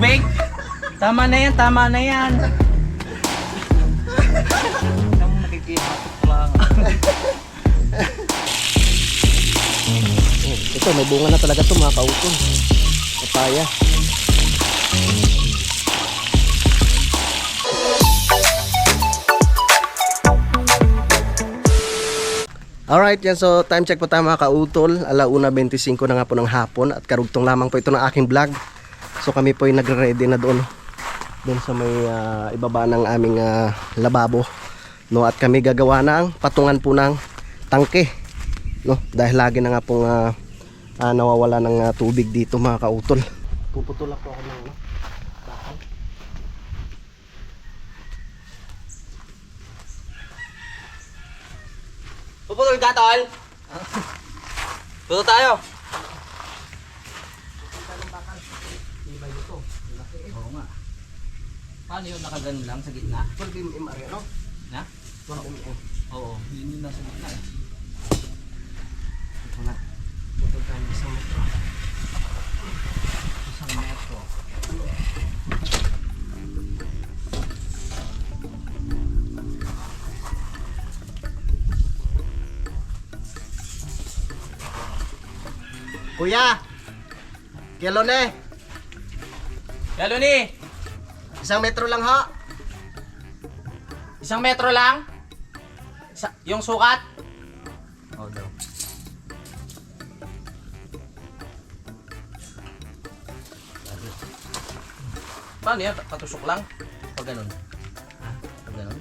tubig. Tama na yan, tama na yan. Saan mo nakikihatot lang? Ito, may bunga na talaga ito mga kautol. Papaya. Alright, yan. So, time check po tayo mga kautol. 1:25 na nga po ng hapon. At karugtong lamang po ito ng aking vlog. So, kami po ay nagre-ready na doon. Doon sa may ibaba ng aming lababo. No? At kami gagawa ng patungan po ng tangke. No? Dahil lagi na nga pong nawawala ng tubig dito mga kautol. Puputulak po ako ng bakal. Puputol ka, tol? Puto tayo. Oo nga. Paano yun nakaganon lang sa gitna? 12 mm no? Na? 12 mm. Oo, yun yung nasa gitna eh. Ito na. Putol tayo ng isang metro. Isang metro. Kuya! Kilo na eh. Lalo ni! 1 metro lang ha. 1 metro lang? Yung sukat? Oo daw. Paano yan? Patusok lang? Pag ganun? Pag ganun?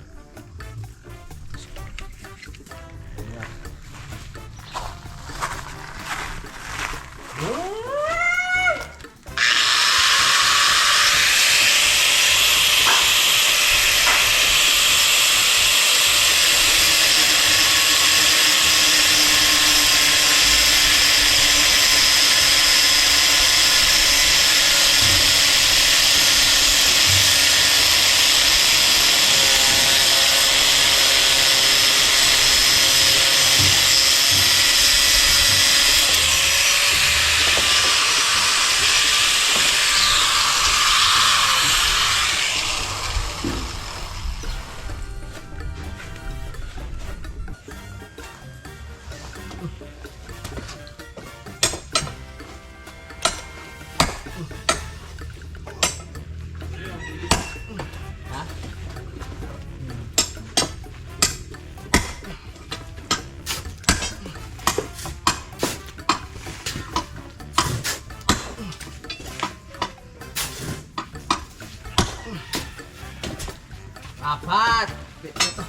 Apat! Ito.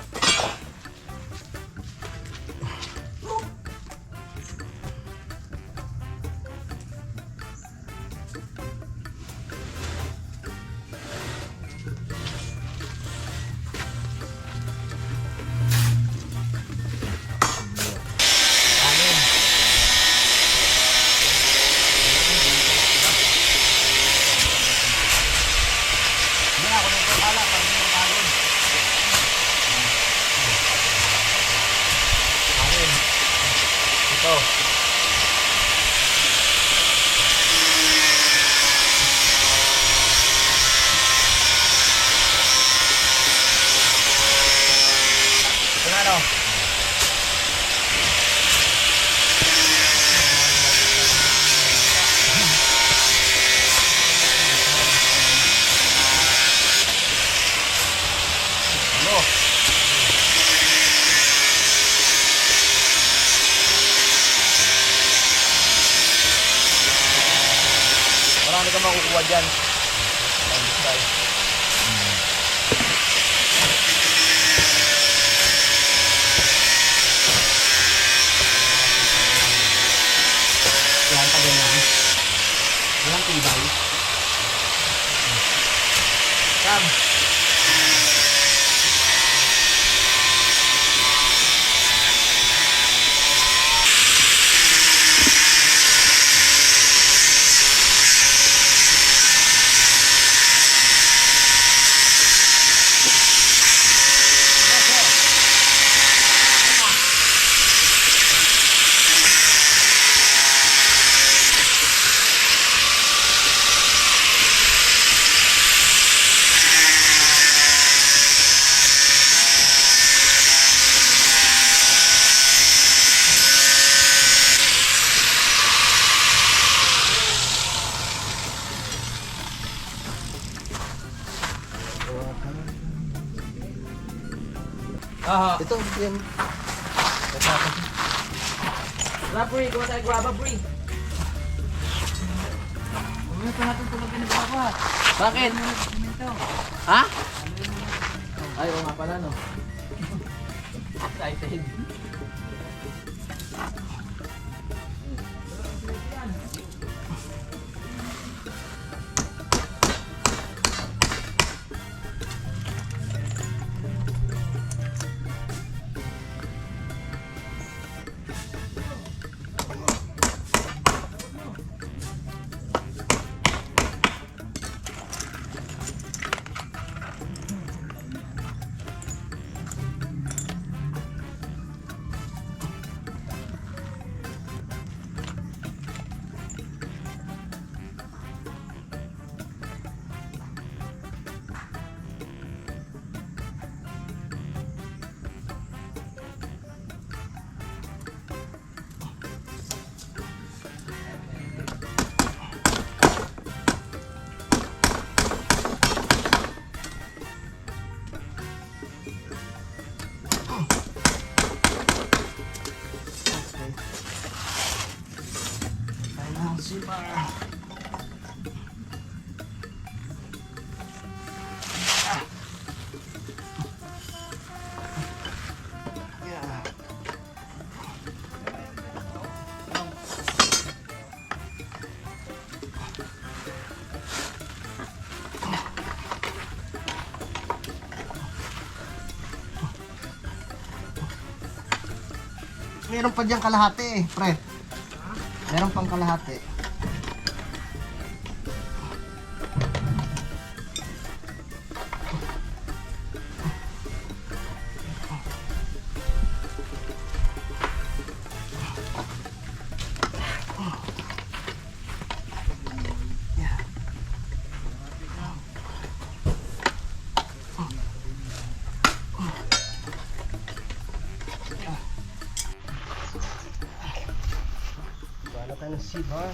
Ito. Ito na ano? Ano? Marami kang makukuha dyan. Yan pa ganyan. Walang tibay. Sam. Ah, Ito, yan. wala pre, gawa tayo graba pre. Huwag pa natin tulog na baba. Bakit? Simento. Ha? Ay, oo nga pala no. Excited. Meron pa diyang kalahati eh, pre. Meron pang kalahati. Wala tayo ng C-bar.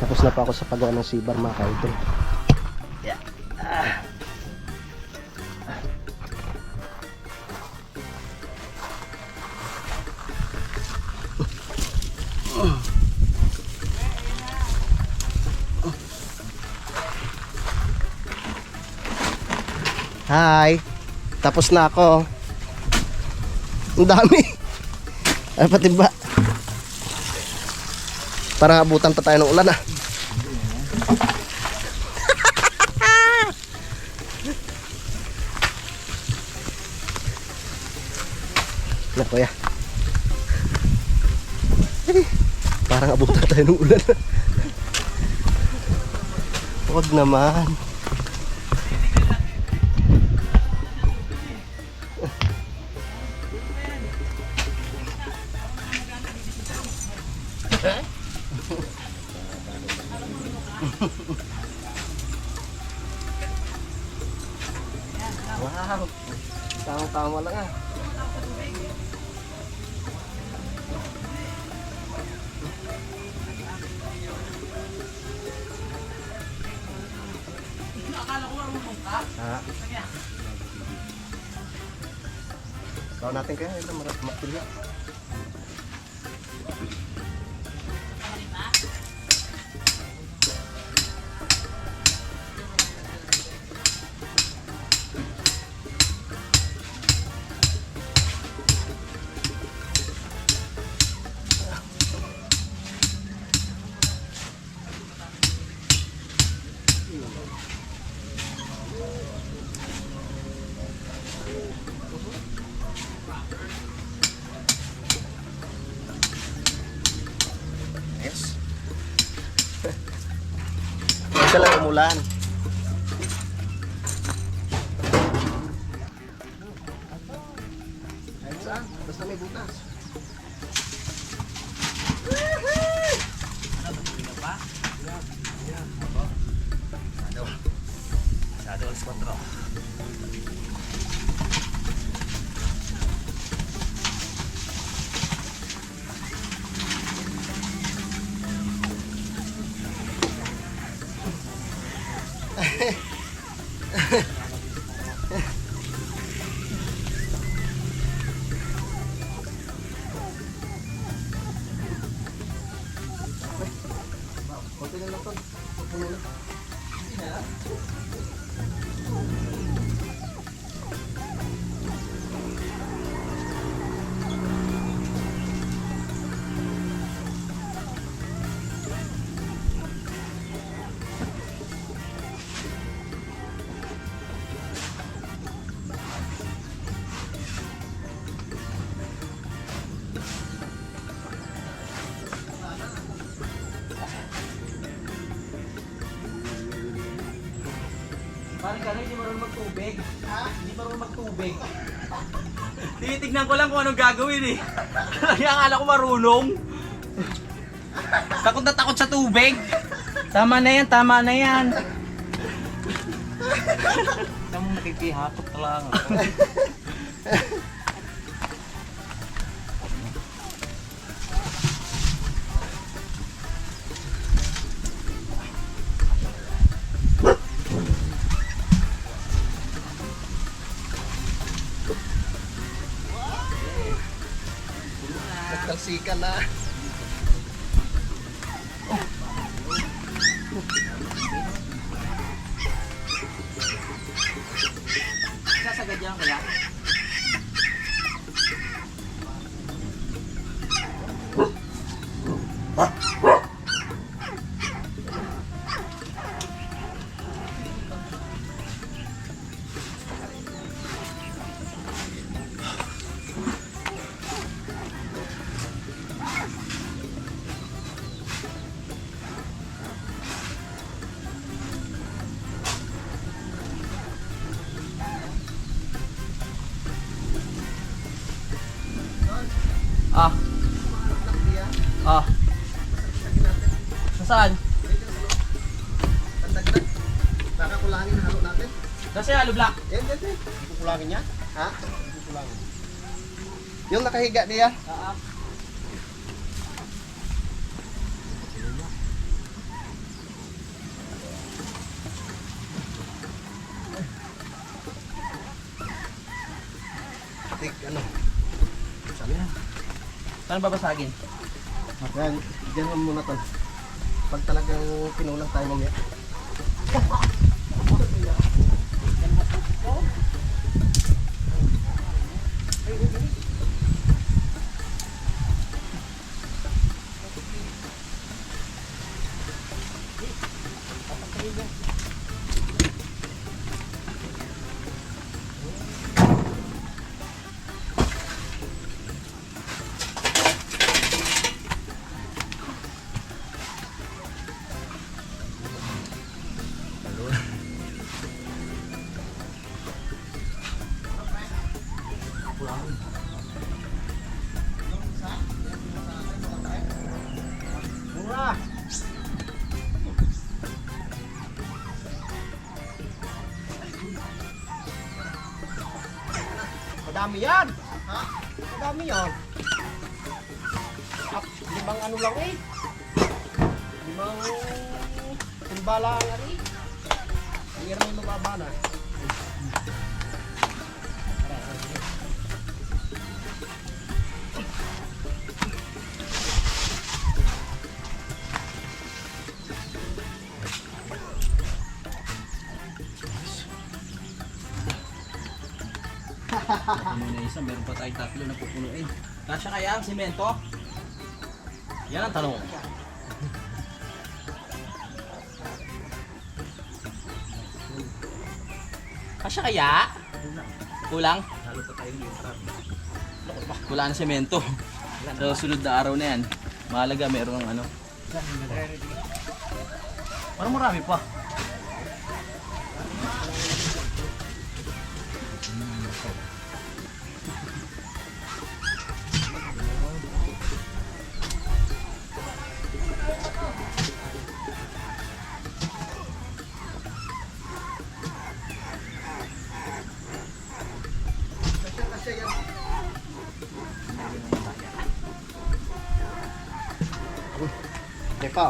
Tapos na pa ako sa paggawa ng C-bar mga kaidol. Yeah. Hi. Tapos na ako. Ang dami. Ay pati ba? Para abutan pa tayo ng ulan ah. Na kuya. Parang abutan tayo ng ulan. Huwag naman. Wow. Tama-tama lang ah. Bawa natin kaya ito makilya. Minsan lang umulan. Kahit saan, basta may butas. Shadow alas 4. Konti na lang to. Puno na. Parang ka hindi marunong magtubig. Ha? Hindi marunong magtubig. Tinitignan ko lang kung anong gagawin eh. Kaya akala ko marunong. Takot na takot sa tubig. Tama na yan, tama na yan. Saan mo nakikihapot lang ako. Nagtalsikan na. Sasagad yan kaya? Ah. Ah. Saan? Tagdag. Baka kulangin halo natin. Kasi halo black. Hindi. Kukulangin niya? Ha? Kukulangin. Yung nakahiga diya. Tik ano? Sabi na. Saan babasagin? Yan, dyan mo muna to. Pag talagang pinulang tayo mamaya. Mura! Madami yan! Ha? Madami yan! Limang ano lang eh! Limang timbala ang ari! Ang hirap yung mababa na. Ano na isa, meron pa tayong tatlo na pupunuin. Kasya kaya ang simento? Yan ang tanong. Kasya kaya? Kulang? Kulang ng semento. Sa sunod na araw na yan, mahalaga meron ng ano. Parang marami pa. pa.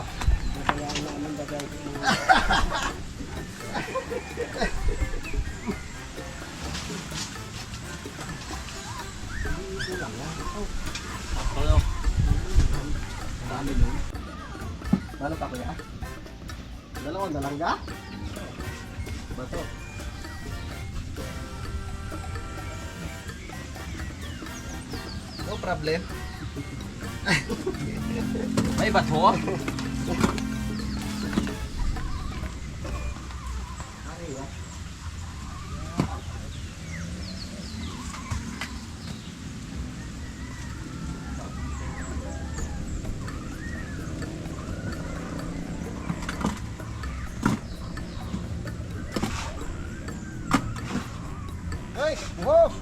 Hello. Ano pa kuya? Dalawang dalangga? Bato. No problem. May bato? Hey, buhok!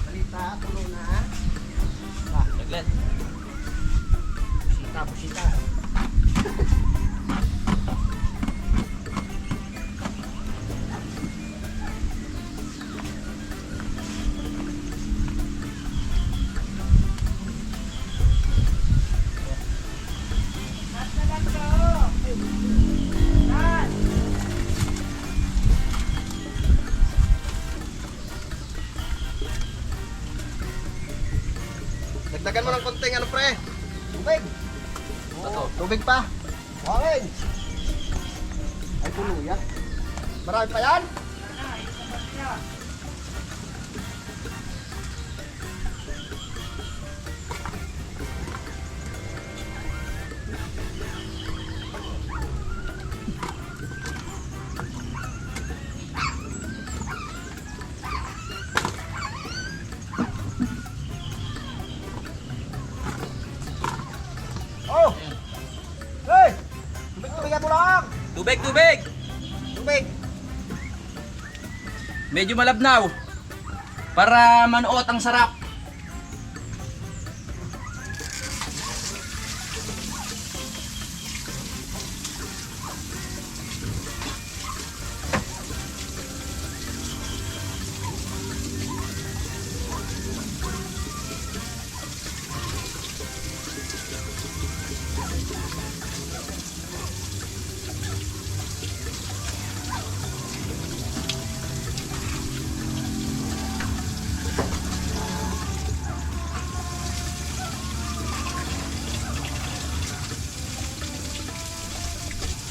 Balita, tulo na. Saglit. Pusita, pusita. Dagdagan mo ng konting ano pre? Tubig. Bato. Tubig pa. Hangin. Ay tuluya. Marami pa yan? Oh! Hey! Tubig-tubigan mo lang! Tubig, tubig! Tubig! Medyo malabnaw. Para manuot ang sarap.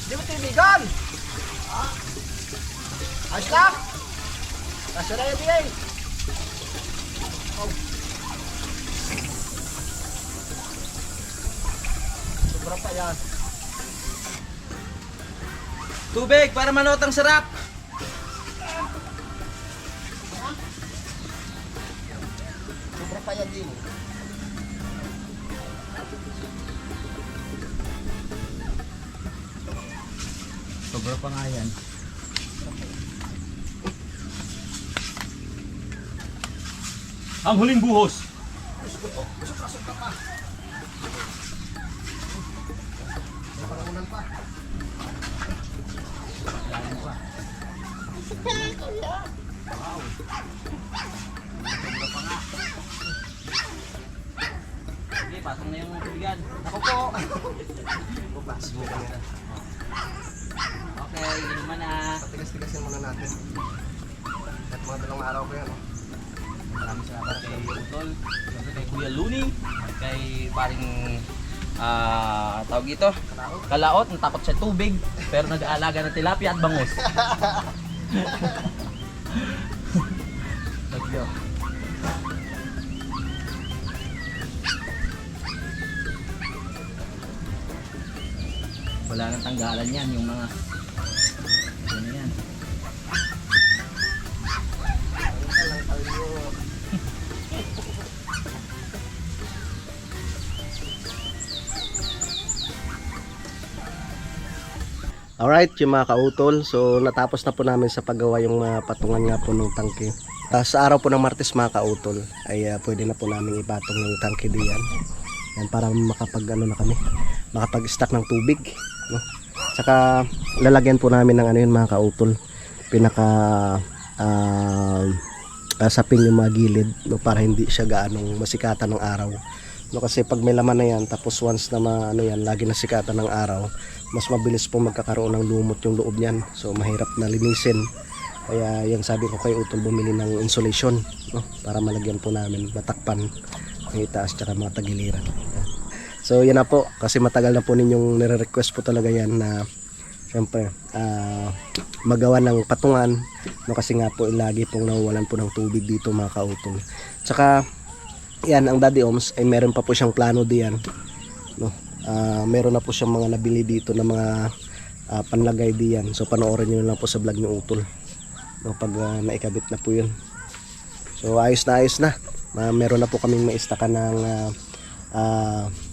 Di mo tubigan! Ha? Ayos lang! Kasya na yan yan! Oh. Sobra pa yan. Tubig para manuot ang sarap. Sobra pa yan din. Sobra pa nga yan. Ang huling buhos. Paramunan pa. Sige, pasok na yung tubigan. Ako po. Bukas mo kanina. Okay, inuman na. Patigas-tigasin muna natin. At mga dalawang araw ko yan. Oh. Maraming salamat kay Utol, siyempre kay Kuya Luni, at kay paring tawag ito, Kalaot, natakot sa tubig, pero nag-aalaga ng tilapia at bangus. Tagyo. Wala nang tanggalan yan, yung mga ano yan. Alright, yung mga kautol. So natapos na po namin sa paggawa yung mga patungan nga po ng tangke. Sa araw po ng Martes mga kautol ay pwede na po namin ipatong yung tangke diyan. Yan, para makapag-stack ng tubig, no? Saka lalagyan po namin ng ano yun mga kautol, sapin yung mga gilid, no, para hindi siya gaanong masikatan ng araw, no, kasi pag may laman na yan tapos once na lagi nasikatan ng araw, mas mabilis po magkakaroon ng lumot yung loob niyan, so mahirap na linisin. Kaya yung sabi ko kay Utol, bumili ng insulation, no, para malagyan po namin, matakpan ang itaas tsaka mga tagiliran. So yan na po, kasi matagal na po ninyong nire-request po talaga yan na syempre magawa ng patungan, no, kasi nga po lagi pong nawawalan po ng tubig dito mga kautol. Tsaka yan, ang Daddy Oms ay meron pa po siyang plano diyan, no. Meron na po siyang mga nabili dito na mga panlagay diyan. So panoorin niyo lang po sa vlog ni Utol, no, pag naikabit na po yun. So ayos na. Meron na po kaming maistakan ng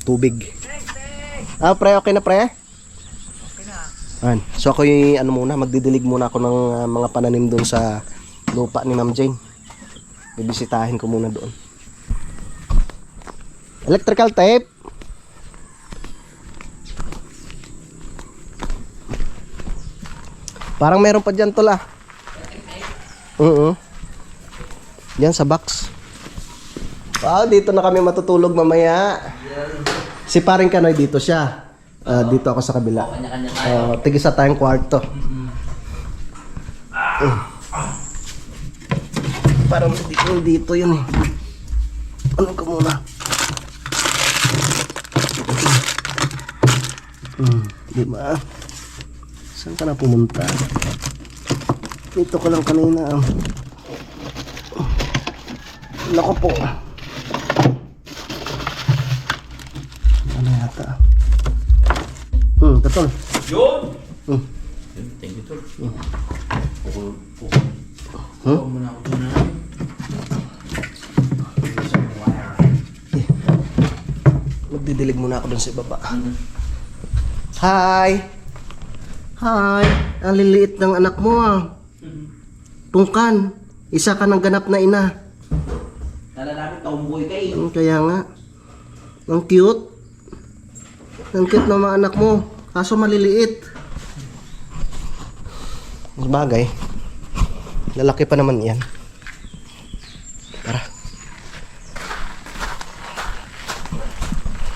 tubig. Pre, okay na pre? Okay na. Ayan. So ako yung magdidilig muna ako ng mga pananim doon sa lupa ni Ma'am Jane. Bibisitahin ko muna doon. Electrical tape. Parang meron pa dyan tol ah. Yan sa box. Wow, dito na kami matutulog mamaya. Si paring Kanoy dito siya. Dito ako sa kabila. Kanya-kanya tayo. Tigisa tayong kwarto. Parang dito yun eh. Ano ka muna? Di ba? Saan ka na pumunta? Dito ko lang kanina. Nako po. Ano yata? Tatol. Yun! Thank you, Tol. Muna ako dun na. Magdidilig muna ako dun sa ibaba. Hi! Hi! Ang liliit ng anak mo ah. Tungkan. Isa ka ng ganap na ina. Nalalapit, tomboy ka eh. Kaya nga. Ang cute. Ang cute ng mga anak mo. Kaso maliliit. Mas bagay. Lalaki pa naman yan. Tara.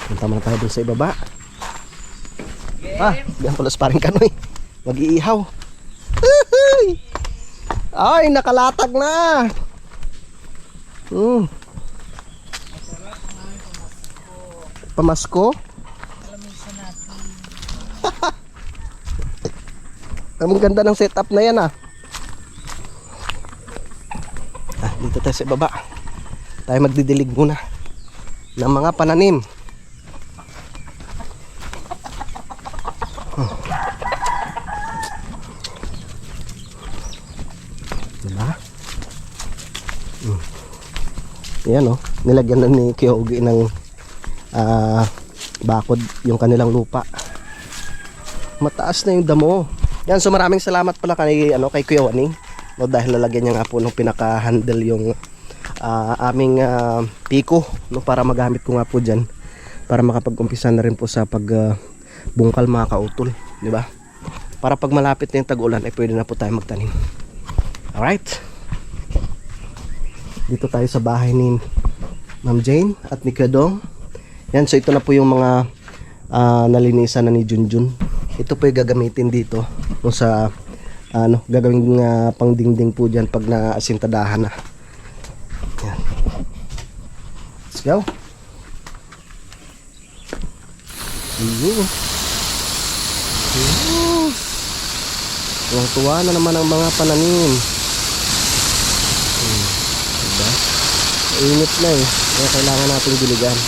Punta muna tayo dun sa ibaba. Diyan pala sa paring Kanoy. Mag-iihaw. Ay, nakalatag na. Pamasko? Ang ganda ng setup na yan ah. Dito tayo sa ibaba. Tayo magdidilig muna ng mga pananim. Diba? Ayan oh, nilagyan na ni Kyogi ng bakod yung kanilang lupa. Mataas na yung damo. Yan, so maraming salamat pala kay Kuya Waning, no, dahil lalagyan niya nga po ng pinaka-handle yung aming piko, no, para magamit ko nga po diyan para makapag-umpisa na rin po sa pagbungkal mga kautol, di ba? Para pag malapit na yung tag-ulan ay pwede na po tayo magtanim. Alright. Dito tayo sa bahay ni Ma'am Jane at ni Kuya Dong. Yan, so ito na po yung mga nalinisan na ni Junjun. Ito po yung gagamitin dito kung sa gagawing pangdingding po dyan pag naasintadahan na. Yan. Let's go. Tuwa na naman ang mga pananim. Diba? Init na eh. Kaya kailangan natin diligan.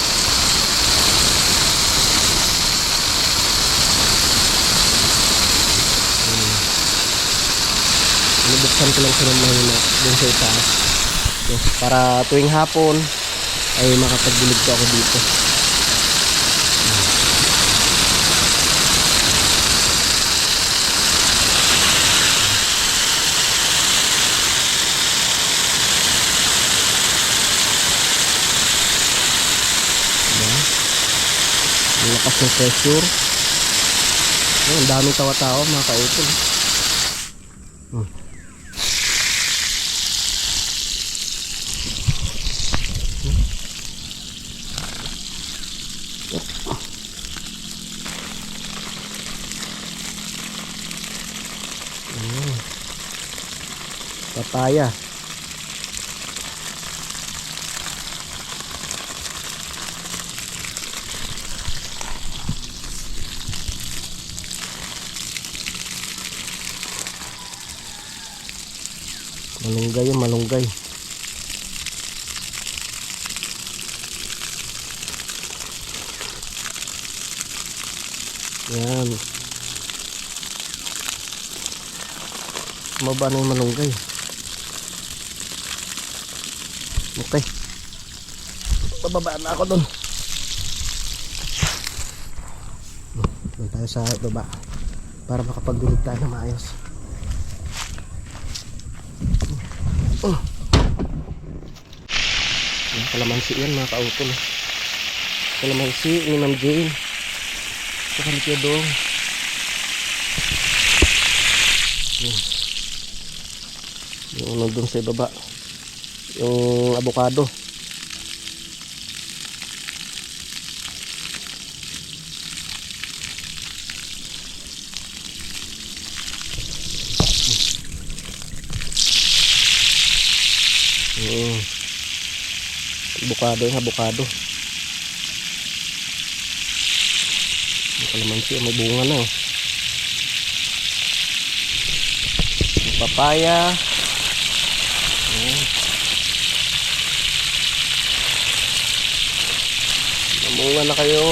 Nabuksan ko lang sa mahina dun sa itaas. So, para tuwing hapon ay makapagdilig ko ako dito. Ang lakas ng pressure. Ang daming tawa-tawa mga kautol. Papaya. Malunggay yung malunggay. Yan. Maba na yung malunggay. Okay. Bababaan na ako dun. Doon tayo sa baba. Para makapagdilig tayo na maayos. Yung kalamansi yan mga kautol. Kalamansi, Ninang Jane. Saka ni Kuya Dong. Yung ano dun sa ibaba. Yung avocado. Avocado yung avocado. Yung kalamansi may bunga na. Yung papaya. Namunga na kayo.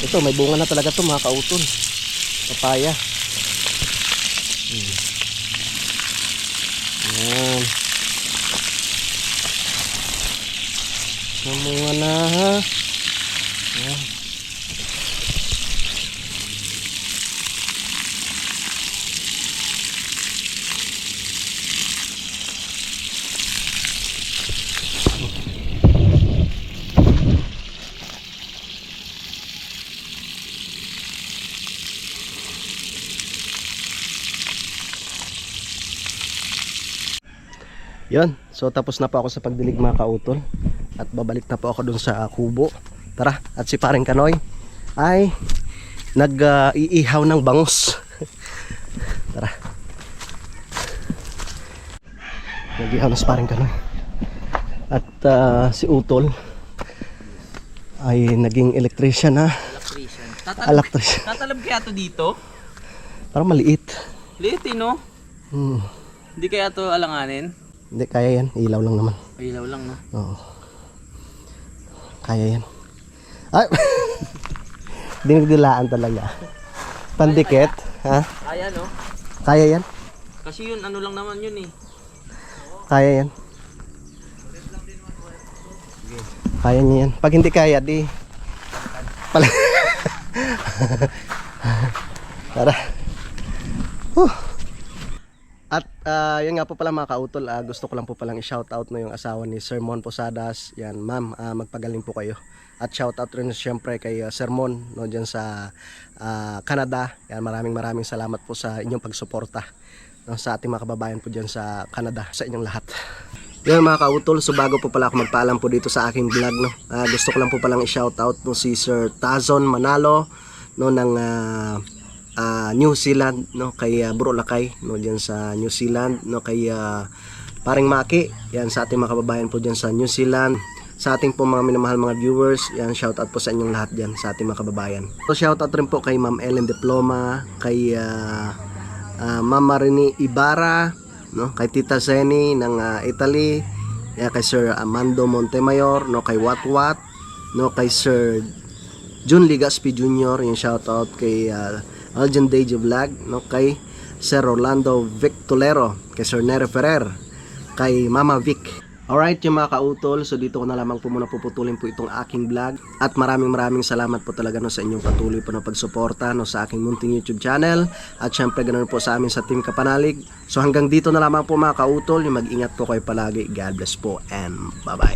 Ito may bunga na talaga to mga kautol. Papaya. Yan. Namunga na ha. Yan. Yun, so tapos na po ako sa pagdilig mga kautol. At babalik na po ako dun sa kubo. Tara, at si Paring Kanoy ay nag-iihaw ng bangus. Tara. Nag-iihaw na si Paring Kanoy. At si Utol ay naging electrician na. Electrician. Tatalab kaya to dito? Parang maliit. Liit no? Hindi kaya to alanganin? Hindi, kaya yan. Ilaw lang naman. Ilaw lang no? Oo. Kaya yan. Ay! Dinigdilaan talaga. Pandikit. Ha? Kaya no? Kaya yan. Kasi yun ano lang naman yun eh. Kaya yan. Kaya niya yan. Pag hindi kaya, di... Pala... Tara. At yun nga po pala mga kautol, gusto ko lang po palang i-shoutout no yung asawa ni Sir Mon Posadas. Yan ma'am, magpagaling po kayo. At shoutout rin siyempre kay Sir Mon no, dyan sa Canada. Yan, maraming salamat po sa inyong pagsuporta no, sa ating mga kababayan po dyan sa Canada, sa inyong lahat. Yan mga kautol, so bago po pala ako magpaalam po dito sa aking vlog no, gusto ko lang po palang i-shoutout no, si Sir Tazon Manalo no, ng New Zealand no, kay Bro Lakay no, diyan sa New Zealand no, kay Paring Maki, yan sa ating mga kababayan po diyan sa New Zealand, sa ating po mga minamahal mga viewers, yan shout out po sa inyong lahat diyan sa ating mga kababayan. So shout out rin po kay Ma'am Ellen Diploma, kay Ma'am Marini Ibarra no, kay Tita Zeni ng Italy, yan, kay Sir Amando Montemayor no, kay Watwat no, kay Sir Jun Ligaspi Jr., yung shout out kay Aljan Deja Vlog no, kay Sir Orlando Vic Tolero, kay Sir Nere Ferrer, kay Mama Vic, Alright, yung mga kautol, so dito ko na lamang po muna puputulin po itong aking vlog. At maraming salamat po talaga no, sa inyong patuloy po na pagsuporta no, sa aking munting YouTube channel. At syempre ganoon po sa amin sa Team Kapanalig. So hanggang dito na lamang po mga kautol, yung mag-ingat po kayo palagi. God bless po and bye-bye.